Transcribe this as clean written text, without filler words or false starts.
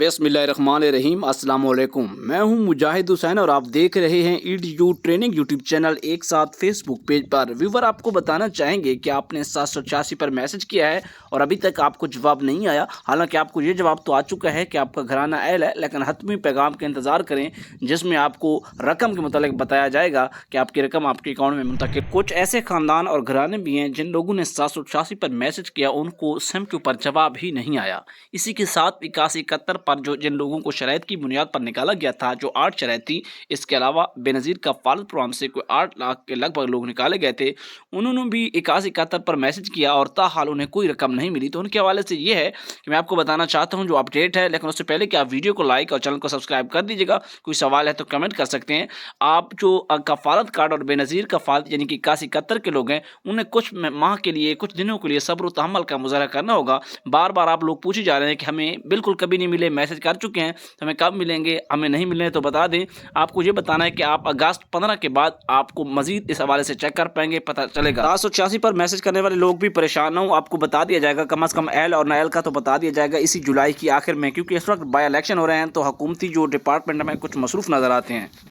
बिस्मिल्लाहिर्रहमानिर्रहीम। अस्सलाम वालेकुम। मैं हूं मुजाहिद हुसैन और आप देख रहे हैं ईडीयू ट्रेनिंग यूट्यूब चैनल एक साथ फेसबुक पेज पर। व्यूवर आपको बताना चाहेंगे कि आपने 786 पर मैसेज किया है और अभी तक आपको जवाब नहीं आया। हालांकि आपको ये जवाब तो आ चुका है कि आपका घराना अहल है, लेकिन हतमी पैगाम का इंतज़ार करें जिसमें आपको रकम के मुतालिक बताया जाएगा कि आपकी रकम आपके अकाउंट में मुंतकिल। कुछ ऐसे ख़ानदान और घराने भी हैं जिन लोगों ने 786 पर मैसेज किया, उनको सिम के ऊपर जवाब ही नहीं आया। इसी के साथ 8171 पर जो जिन लोगों को शराइत की बुनियाद पर निकाला गया था, जो 8 शराइत थी, इसके अलावा बेनज़ीर कफ़ालत प्रोग्राम से कोई 8 लाख के लगभग लोग निकाले गए थे, उन्होंने भी 8171 पर मैसेज किया और ताहाल उन्हें कोई रकम नहीं मिली। तो उनके हवाले से ये है कि मैं आपको बताना चाहता हूँ जो अपडेट है, लेकिन उससे पहले कि आप वीडियो को लाइक और चैनल को सब्सक्राइब कर दीजिएगा। कोई सवाल है तो कमेंट कर सकते हैं। आप जो कफ़ालत कार्ड और बेनज़ीर कफ़ालत यानी कि 8171 के लोग हैं, उन्हें कुछ माह के लिए, कुछ दिनों के लिए सब्र और तहम्मुल का मुज़ाहरा करना होगा। बार बार आप लोग पूछे जा रहे हैं कि हमें बिल्कुल कभी नहीं मिले, मैसेज कर चुके हैं तो हमें कब मिलेंगे, हमें नहीं मिले तो बता दें। आपको ये बताना है कि आप अगस्त 15 के बाद आपको मजीद इस हवाले से चेक कर पाएंगे, पता चलेगा। 786 पर मैसेज करने वाले लोग भी परेशान हो, आपको बता दिया जाएगा कम अज़ कम एल और नायल का तो बता दिया जाएगा इसी जुलाई की आखिर में, क्योंकि इस वक्त बाई इलेक्शन हो रहे हैं तो हुकूमती जो डिपार्टमेंट में कुछ मसरूफ़ नज़र आते हैं।